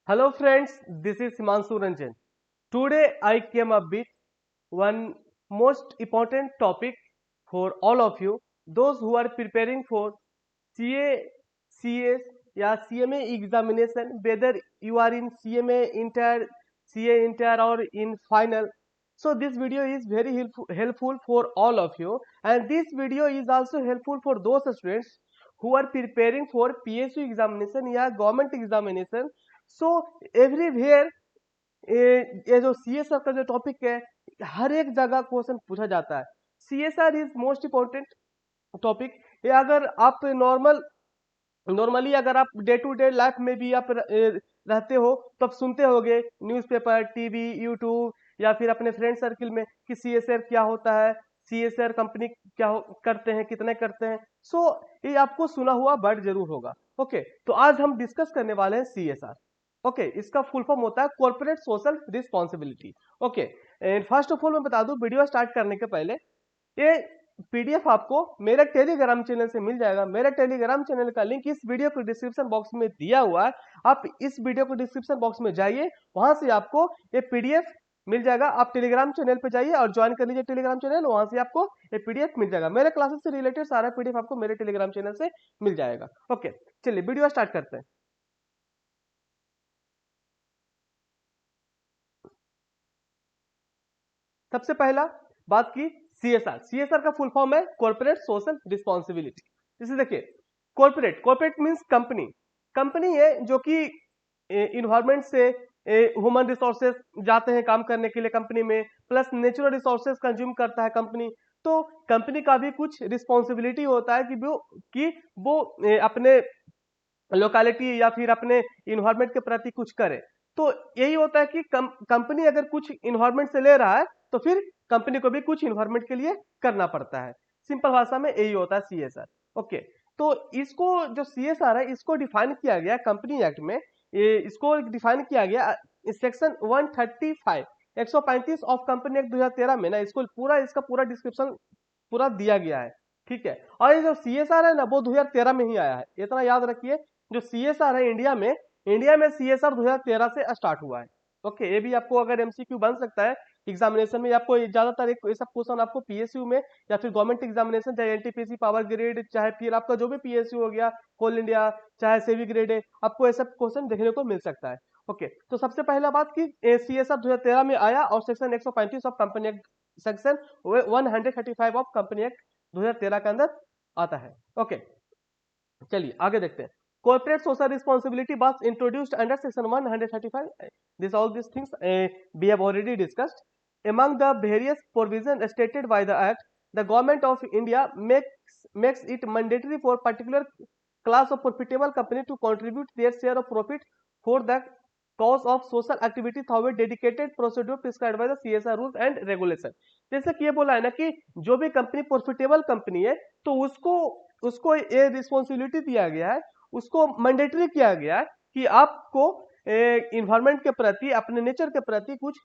Hello friends, this is Himanshu Ranjan. Today I came up with one most important topic for all of you, those who are preparing for CA, CS या CMA examination, whether you are in CMA inter, CA inter or in final. So this video is very helpful for all of you, and this video is also helpful for those students who are preparing for PSU examination या government examination. So everywhere ये जो CSR का जो topic है, हर एक जगह question पूछा जाता है. CSR is most important topic. ये अगर आप नॉर्मली अगर आप डे टू डे लाइफ में भी आप रहते हो तो आप सुनते होगे न्यूज़पेपर, टीवी, यूट्यूब या फिर अपने फ्रेंड सर्किल में कि सीएसआर क्या होता है, सीएसआर कंपनी क्या करते हैं, कितने करते हैं. सो ये आपको सुना हुआ वर्ड जरूर होगा. ओके, तो आज हम डिस्कस करने वाले हैं सीएसआर. ओके, इसका फुल फॉर्म होता है corporate social responsibility. Okay, and first of all मैं बता दूं वीडियो स्टार्ट करने के पहले, ये पीडीएफ आपको मेरे टेलीग्राम चैनल से मिल जाएगा. मेरे टेलीग्राम चैनल का लिंक इस वीडियो को डिस्क्रिप्शन बॉक्स में दिया हुआ है. आप इस वीडियो को डिस्क्रिप्शन बॉक्स में जाइए, वहां से आपको ये पीडीएफ मिल जाएगा. आप टेलीग्राम चैनल पे जाइए और ज्वाइन कर लीजिए टेलीग्राम चैनल, वहां से आपको ये पीडीएफ मिल जाएगा. मेरे क्लासेस से रिलेटेड सारा पीडीएफ आपको मेरे टेलीग्राम चैनल से मिल जाएगा. ओके, चलिए वीडियो स्टार्ट करते हैं. सबसे पहला बात की सीएसआर. सीएसआर का फुल फॉर्म है कॉर्पोरेट सोशल रिस्पॉन्सिबिलिटी. जैसे देखिए, कॉर्पोरेट मींस कंपनी. कंपनी है जो कि इन्वायरमेंट से ह्यूमन रिसोर्सेज जाते हैं काम करने के लिए कंपनी में, प्लस नेचुरल रिसोर्सेज कंज्यूम करता है कंपनी. तो कंपनी का भी कुछ रिस्पॉन्सिबिलिटी होता है कि वो अपने लोकेलिटी या फिर अपने इन्वायरमेंट के प्रति कुछ करे. तो यही होता है कि कंपनी अगर कुछ इन्वायरमेंट से ले रहा है तो फिर कंपनी को भी कुछ इन्वायरमेंट के लिए करना पड़ता है. सिंपल भाषा में यही होता है सीएसआर. ओके, तो इसको जो सीएसआर है इसको डिफाइन किया गया कंपनी एक्ट में. इसको डिफाइन किया गया सेक्शन 135 135 ऑफ कंपनी एक्ट 2013 में ना. इसका पूरा डिस्क्रिप्शन पूरा दिया गया है. ठीक है, और ये जो सीएसआर है ना वो 2013 में ही आया है, इतना याद रखिए. जो सीएसआर है इंडिया में सीएसआर 2013 से स्टार्ट हुआ है. ओके, ये भी आपको अगर एमसीक्यू बन सकता है एग्जामिनेशन में. आपको ज्यादातर एक सब क्वेश्चन आपको पीएसयू में या फिर गवर्नमेंट एग्जामिनेशन, चाहे एनटीपीसी, पावर ग्रेड, चाहे फिर आपका जो भी पीएसयू हो गया, कोल इंडिया, चाहे सेवी ग्रेड है, आपको ये सब क्वेश्चन देखने को मिल सकता है. ओके, तो सबसे पहला बात की सीएसआर 2013 में आया और section 135 of company act, section 135 of company act 2013 के अंदर आता है. ओके, चलिए आगे देखते हैं. Corporate social responsibility was introduced under section 135. All these things we have already discussed. Among the various provisions stated by the act, the government of India makes it mandatory for particular class of profitable company to contribute their share of profit for the cause of social activity through a dedicated procedure prescribed by the CSR rules and regulation. जैसे कि ये बोला है ना कि जो भी company profitable company है तो उसको ये रिस्पॉन्सिबिलिटी दिया गया है, उसको मैंडेटरी किया गया है कि आपको इन्वायरमेंट के प्रति, अपने नेचर के प्रति कुछ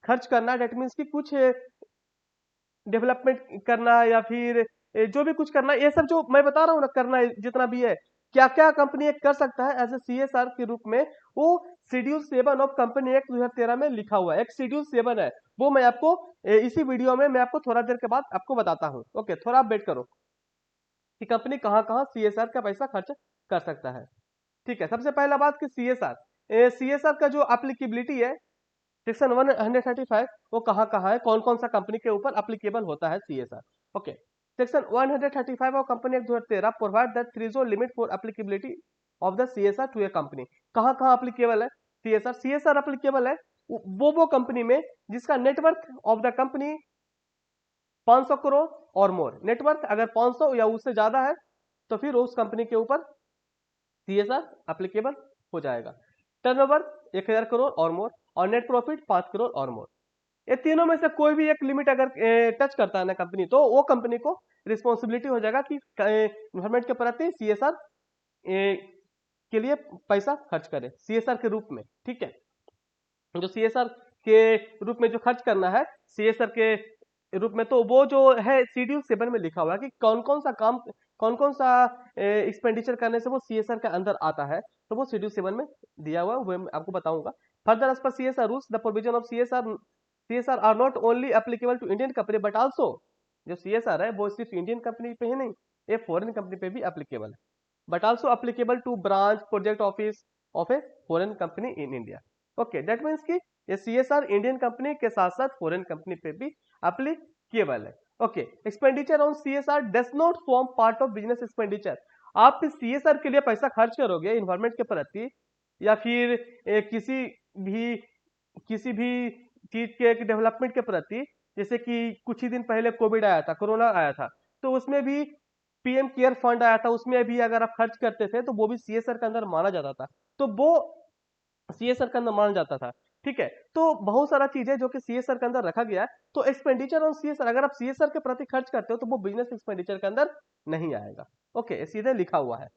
खर्च करना. डेट मीन्स कि कुछ डेवलपमेंट करना या फिर जो भी कुछ करना, ये सब जो मैं बता रहा हूँ ना करना है, जितना भी है, क्या क्या कंपनी कर सकता है एज ए सीएसआर के रूप में, वो शेड्यूल 7 ऑफ कंपनी एक्ट 2013 में लिखा हुआ है. एक शेड्यूल 7 है, वो मैं आपको इसी वीडियो में मैं आपको थोड़ा देर के बाद आपको बताता हूँ. ओके, थोड़ा आप वेट करो कि कंपनी कहाँ कहाँ सीएसआर का पैसा खर्च कर सकता है. ठीक है, सबसे पहला बात कि सीएसआर का जो एप्लीकेबिलिटी है सेक्शन 135, वो कहाँ कहाँ है, कौन कौन सा कंपनी के ऊपर एप्लीकेबल होता है CSR. Okay, section 135 of company act 2013 provide the threshold limit for applicability of the CSR to a company. कहाँ कहाँ एप्लीकेबल है सीएसआर एप्लीकेबल है वो कंपनी में जिसका net worth of the company 500 crore और मोर. नेटवर्थ अगर 500 या उससे ज्यादा है तो फिर उस कंपनी के ऊपर सीएसआर एप्लीकेबल हो जाएगा. टर्नओवर 1000 करोड़ और मोर, और नेट प्रॉफिट 5 करोड़ और मोर. ये तीनों में से कोई भी एक लिमिट अगर टच करता है ना कंपनी, तो वो कंपनी को रिस्पॉन्सिबिलिटी हो जाएगा कि गवर्नमेंट के प्रति सीएसआर के लिए पैसा खर्च करे सीएसआर के रूप में. ठीक है, जो सीएसआर के रूप में जो खर्च करना है सीएसआर के रूप में, तो वो जो है शेड्यूल 7 में लिखा हुआ है कि कौन कौन सा काम, कौन कौन सा एक्सपेंडिचर करने से वो सीएसआर के अंदर आता है, तो वो शेड्यूल 7 में दिया हुआ है, वो मैं आपको बताऊंगा। Further as per CSR rules the provision of CSR are not only applicable to Indian company but also, जो सीएसआर है वो सिर्फ इंडियन कंपनी पे ही नहीं, ये फॉरेन कंपनी पे भी एप्लीकेबल है, but also applicable to branch project office of a foreign company in India. Okay, that means कि ये सीएसआर इंडियन कंपनी के साथ साथ फॉरेन कंपनी पे भी एप्लीकेबल है। Okay, expenditure on CSR does not form part of business expenditure. आप CSR के लिए पैसा खर्च करोगे इन्वायरमेंट के प्रति या फिर किसी भी चीज के डेवलपमेंट के प्रति, जैसे कि कुछ ही दिन पहले कोविड आया था, कोरोना आया था, तो उसमें भी पीएम केयर फंड आया था, उसमें भी अगर आप खर्च करते थे तो वो भी सीएसआर के अंदर माना जाता था, तो वो सीएसआर के अंदर माना जाता था। ठीक है, तो बहुत सारा चीज है जो कि सीएसआर के अंदर रखा गया है। तो एक्सपेंडिचर ऑन सीएसआर, अगर आप सीएसआर के प्रति खर्च करते हो तो वो बिजनेस एक्सपेंडिचर के अंदर नहीं आएगा। ओके, सीधे लिखा हुआ है।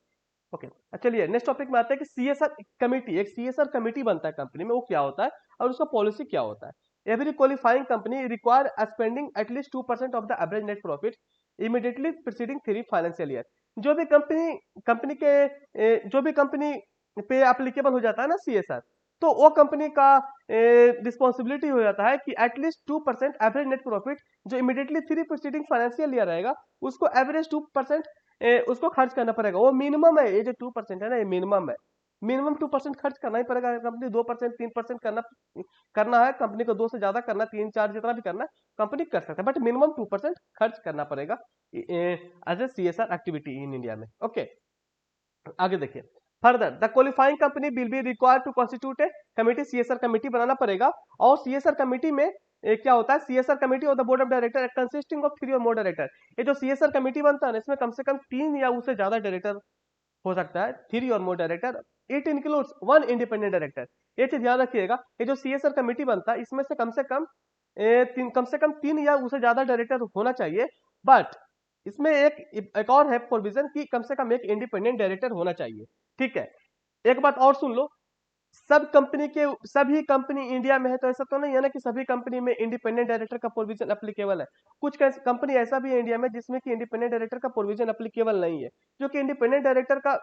ओके, चलिए नेक्स्ट टॉपिक में आते हैं कि सीएसआर कमेटी, एक सीएसआर कमेटी बनता है कंपनी में, वो क्या होता है और उसका पॉलिसी क्या होता है। Every qualifying company require spending at least 2% of the average net profit immediately preceding 3 financial year. जो भी कंपनी पे एप्लीकेबल हो जाता है ना सीएसआर, तो वो कंपनी का रिस्पॉन्सिबिलिटी हो जाता है कि एटलीस्ट 2% एवरेज नेट प्रॉफिट जो इमीडिएटली 3 प्रीसीडिंग फाइनेंशियल ईयर रहेगा, उसको एवरेज 2% उसको खर्च करना पड़ेगा। वो मिनिमम है, ये जो 2% है ना, ये मिनिमम है। मिनिमम 2% खर्च करना ही पड़ेगा। अगर कंपनी 2% 3% करना है, कंपनी को 2 से ज्यादा करना, 3 4 जितना भी करना है कंपनी कर सकता है, बट मिनिमम 2% खर्च करना पड़ेगा as a CSR activity in India में। ओके, आगे देखिए। Further the qualifying company will be required to constitute a committee, CSR committee बनाना पड़ेगा। और सीएसआर कमिटी में क्या होता है, सीएसआर कमिटी और the board of director consisting of 3 or more director. ये जो सीएसआर कमिटी बनता है ना, इसमें कम से कम 3 या उससे ज्यादा डायरेक्टर हो सकता है, 3 or more director. It includes 1 independent director. ये चीज ध्यान रखिएगा, ये जो सीएसआर कमिटी बनता है इसमें से कम से कम 3 या उससे ज्यादा डायरेक्टर होना चाहिए, बट इसमें एक और है प्रोविजन कि कम से कम एक इंडिपेंडेंट डायरेक्टर होना चाहिए। ठीक है, एक बात और सुन लो, सभी कंपनी इंडिया में है तो ऐसा तो नहीं है ना कि सभी कंपनी में इंडिपेंडेंट डायरेक्टर का प्रोविजन एप्लीकेबल है। कुछ कंपनी ऐसा भी है इंडिया में जिसमें कि इंडिपेंडेंट डायरेक्टर का प्रोविजन एप्लीकेबल नहीं है, जो कि इंडिपेंडेंट डायरेक्टर का,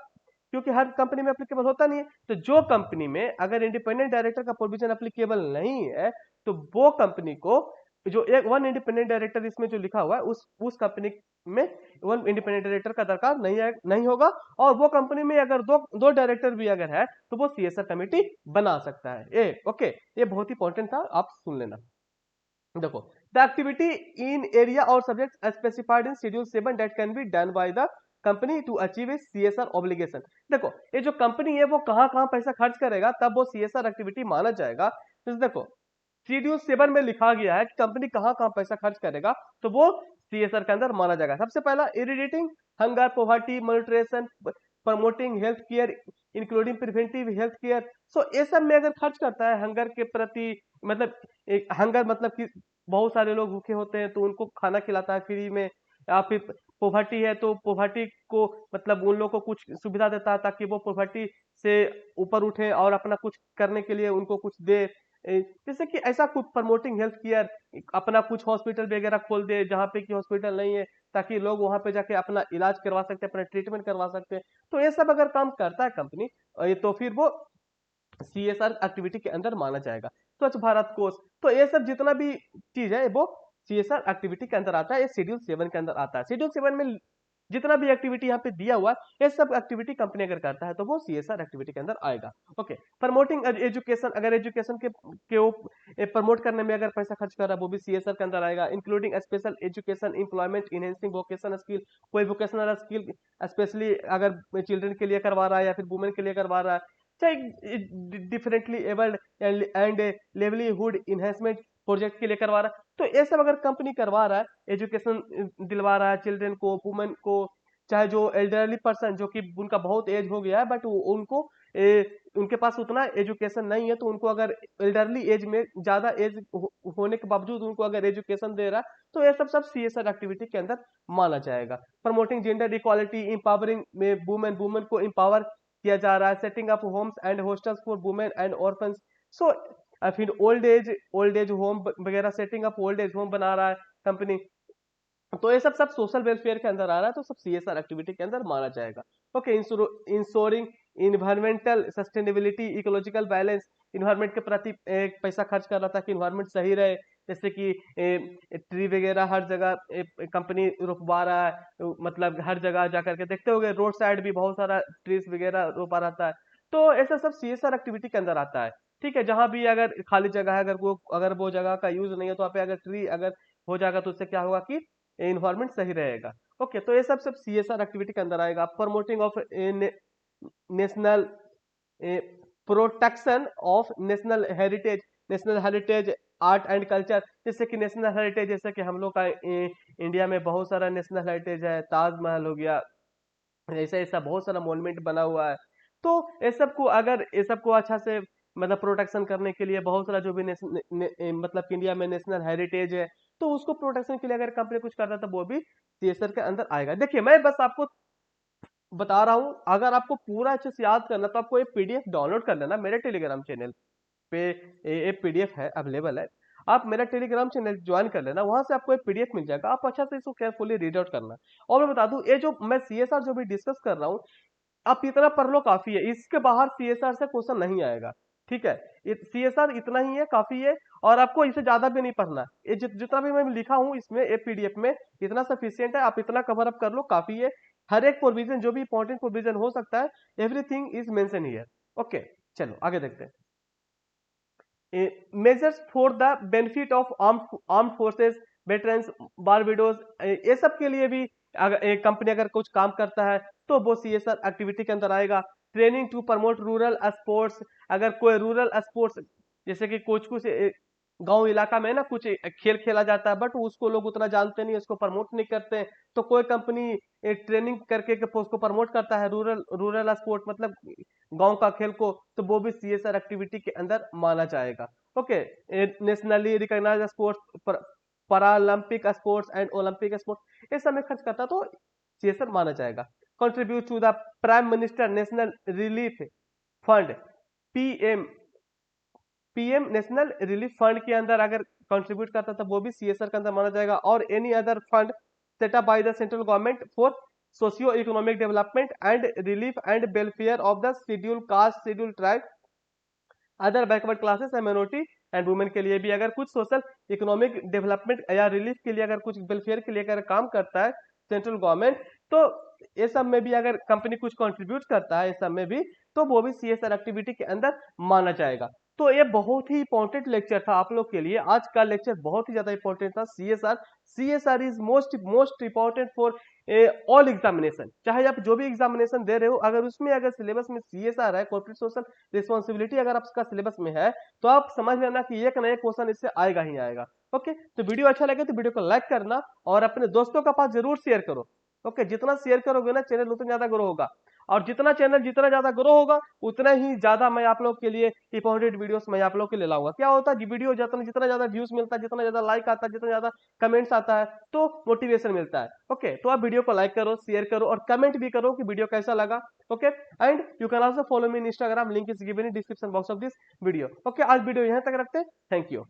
क्योंकि हर कंपनी में एप्लीकेबल होता नहीं है, तो जो कंपनी में अगर इंडिपेंडेंट डायरेक्टर का प्रोविजन एप्लीकेबल नहीं है तो वो कंपनी को जो एक 1 इंडिपेंडेंट डायरेक्टर इसमें जो लिखा हुआ है उस कंपनी में 1 इंडिपेंडेंट डायरेक्टर का दरकार नहीं होगा। और वो कंपनी में अगर दो डायरेक्टर भी अगर है तो वो सीएसआर कमेटी बना सकता है। ओके, ये बहुत ही इंपॉर्टेंट था, आप सुन लेना। देखो, द एक्टिविटी इन एरिया और subject specified in schedule 7 that can be done by the company to achieve a CSR obligation. देखो, ये जो कंपनी है वो कहां कहां पैसा खर्च करेगा तब वो सीएसआर एक्टिविटी माना जाएगा। तो देखो, शेड्यूल 7 में लिखा गया है कि कंपनी कहां कहां पैसा खर्च करेगा तो वो सीएसआर के अंदर माना जाएगा। सबसे पहला, eradicating hunger poverty malnutrition promoting health care including preventive health care. So ये सब में अगर खर्च करता है हंगर के प्रति, मतलब एक हंगर मतलब कि बहुत सारे लोग भूखे होते हैं तो उनको खाना खिलाता है फ्री में, या फिर पोवर्टी है तो पोवर्टी को मतलब उन लोगों को कुछ सुविधा देता है ताकि वो पोवर्टी से ऊपर उठे और अपना कुछ करने के लिए उनको कुछ दे। जैसे कि ऐसा कुछ प्रमोटिंग हेल्थ केयर, अपना कुछ हॉस्पिटल वगैरह खोल दे जहाँ पे कि हॉस्पिटल नहीं है, ताकि लोग वहां पे जाके अपना इलाज करवा सकते हैं, अपना ट्रीटमेंट करवा सकते हैं। तो ये सब अगर काम करता है कंपनी तो फिर वो सीएसआर एक्टिविटी के अंदर माना जाएगा। स्वच्छ भारत कोष, तो ये सब जितना भी चीज है वो सीएसआर एक्टिविटी के अंदर आता है, ये शेड्यूल 7 के अंदर आता है। शेड्यूल 7 में जितना भी एक्टिविटी यहाँ पे दिया हुआ है ये सब एक्टिविटी कंपनी अगर करता है तो वो सीएसआर एक्टिविटी के अंदर आएगा। ओके, प्रमोटिंग एजुकेशन, अगर एजुकेशन के प्रमोट करने में अगर पैसा खर्च कर रहा है वो भी सीएसआर के अंदर आएगा। Including special education employment enhancing vocational skill, कोई वोकेशनल स्किल स्पेशली अगर चिल्ड्रन के लिए करवा रहा है या फिर वुमेन के लिए करवा रहा है, चाहे differently abled and livelihood enhancement project के लिए करवा रहा है, तो ये सब अगर कंपनी करवा रहा है, एजुकेशन दिलवा रहा है चिल्ड्रन को, वुमेन को, चाहे जो एल्डरली पर्सन जो कि उनका बहुत एज हो गया है बट उनको उनके पास उतना एजुकेशन नहीं है, तो उनको अगर एल्डरली एज में ज्यादा एज होने के बावजूद उनको अगर एजुकेशन दे रहा है तो ये सब सीएसआर एक्टिविटी के अंदर माना जाएगा। प्रमोटिंग जेंडर इक्वालिटी, इंपावरिंग में वुमेन को इंपावर किया जा रहा है, setting up homes and hostels for women and orphans. So फिर ओल्ड एज होम वगैरह, setting up old age home बना रहा है कंपनी। तो ये सब सब सोशल वेलफेयर के अंदर आ रहा है, तो सब सीएसआर एक्टिविटी के अंदर माना जाएगा। Okay, ensuring environmental sustainability, ecological balance, environment के प्रति एक पैसा खर्च कर रहा था कि इन्वायरमेंट सही रहे, जैसे कि ट्री वगैरह हर जगह कंपनी रोपवा रहा है, मतलब हर जगह जाकर के देखते होंगे रोड साइड भी बहुत सारा ट्रीज वगैरह रोपा रहता है। तो ऐसा सब सीएसआर एक्टिविटी के अंदर आता है। ठीक है, जहां भी अगर खाली जगह है, अगर वो जगह का यूज नहीं है, तो वहाँ पे अगर ट्री अगर हो जाएगा तो उससे क्या होगा कि इन्वायरमेंट सही रहेगा। ओके, तो ये सब सब सीएसआर एक्टिविटी के अंदर आएगा। Promoting of national protection of national heritage art and culture, जैसे कि नेशनल हेरिटेज, जैसे कि हम लोग का इंडिया में बहुत सारा नेशनल हेरिटेज है, ताजमहल हो गया, ऐसा ऐसा बहुत सारा मॉन्यूमेंट बना हुआ है। तो ये सब को अगर ये सब को अच्छा से मतलब प्रोटेक्शन करने के लिए बहुत सारा जो भी मतलब कि इंडिया में नेशनल हेरिटेज है, तो उसको प्रोटेक्शन के लिए अगर कंपनी कुछ करता है तो वो भी सीएसआर के अंदर आएगा। देखिए, मैं बस आपको बता रहा हूं, अगर आपको पूरा अच्छे से याद करना तो आपको ये पीडीएफ डाउनलोड कर लेना, मेरे टेलीग्राम चैनल पे ये पीडीएफ है, अवेलेबल है। आप मेरा टेलीग्राम चैनल ज्वाइन कर लेना, वहां से आपको एक पीडीएफ मिल जाएगा, आप अच्छा से इसको केयरफुली रीड आउट करना। और मैं बता दूं, ये जो मैं सीएसआर जो भी डिस्कस कर रहा हूँ, आप इतना पढ़ लो काफी है, इसके बाहर सीएसआर से क्वेश्चन नहीं आएगा। ठीक है, सीएसआर इतना ही है, काफी है, और आपको इससे ज्यादा भी नहीं पढ़ना। ये जितना भी मैं लिखा हूं इसमें ये पीडीएफ में इतना सफिशियंट है, आप इतना कवर अप कर लो, काफी है। हर एक प्रोविजन जो भी इंपॉर्टेंट प्रोविजन हो सकता है, everything is mention here. Okay, चलो आगे देखते हैं। Measures for the benefit of armed forces, veterans, Barbados, ये सब के लिए भी अगर एक कंपनी अगर कुछ काम करता है तो वो सीएसआर एक्टिविटी के अंदर आएगा। Training to promote rural sports, अगर कोई रूरल स्पोर्ट्स, जैसे कि कुछ कुछ गांव इलाका में ना कुछ खेल खेला जाता है, बट उसको लोग उतना जानते नहीं, उसको प्रमोट नहीं करते हैं, तो कोई कंपनी एक ट्रेनिंग करके के उसको प्रमोट करता है, रूरल रूरल स्पोर्ट मतलब गांव का खेल को, तो वो भी सीएसआर एक्टिविटी के अंदर माना जाएगा। Okay, nationally recognised sports, Paralympic sports and Olympic sports, ये सब में खर्च करता तो सीएसआर माना जाएगा। Contribute to the prime minister national relief fund, PM PM national relief fund के अंदर अगर कंट्रीब्यूट करता था वो भी सीएसआर के अंदर माना जाएगा। और any other fund set up by the central government for socio economic development and relief and welfare of the schedule caste, schedule tribe, other backward classes and minority and women के लिए भी अगर कुछ सोशल इकोनॉमिक डेवलपमेंट या relief के लिए, अगर कुछ वेलफेयर के लिए अगर काम करता है सेंट्रल गवर्नमेंट, तो ये सब में भी अगर कंपनी कुछ कंट्रीब्यूट करता है, इस सब में भी, तो वो भी सीएसआर एक्टिविटी के अंदर माना जाएगा। तो ये बहुत ही इंपॉर्टेंट लेक्चर था आप लोग के लिए, आज का लेक्चर बहुत ही ज्यादा इंपॉर्टेंट था। CSR CSR is most most important for all examination, चाहे आप जो भी एग्जामिनेशन दे रहे हो, अगर उसमें अगर सिलेबस में सीएसआर है, कॉर्पोरेट सोशल रिस्पॉन्सिबिलिटी, अगर आपका सिलेबस में है, तो आप समझ लेना कि एक नया क्वेश्चन इससे आएगा ही आएगा। ओके, तो वीडियो अच्छा लगे तो वीडियो को लाइक करना और अपने दोस्तों के पास जरूर शेयर करो। ओके, जितना शेयर करोगे ना, चैनल उतना ज्यादा ग्रो होगा, और चैनल जितना ज्यादा ग्रो होगा, उतना ही ज्यादा मैं आप लोग के लिए इंपॉर्टेंट वीडियोस मैं आप लोग के लिए लाऊंगा। क्या होता है, वीडियो जितना जितना ज्यादा व्यूज मिलता है, जितना ज्यादा लाइक आता है, जितना ज्यादा कमेंट्स आता है, तो मोटिवेशन मिलता है। ओके, तो आप वीडियो को लाइक करो, शेयर करो और कमेंट भी करो कि वीडियो कैसा लगा। Okay, and you can also follow me in Instagram, link is given in description box of this video. Okay, आज वीडियो यहां तक रखते हैं, थैंक यू।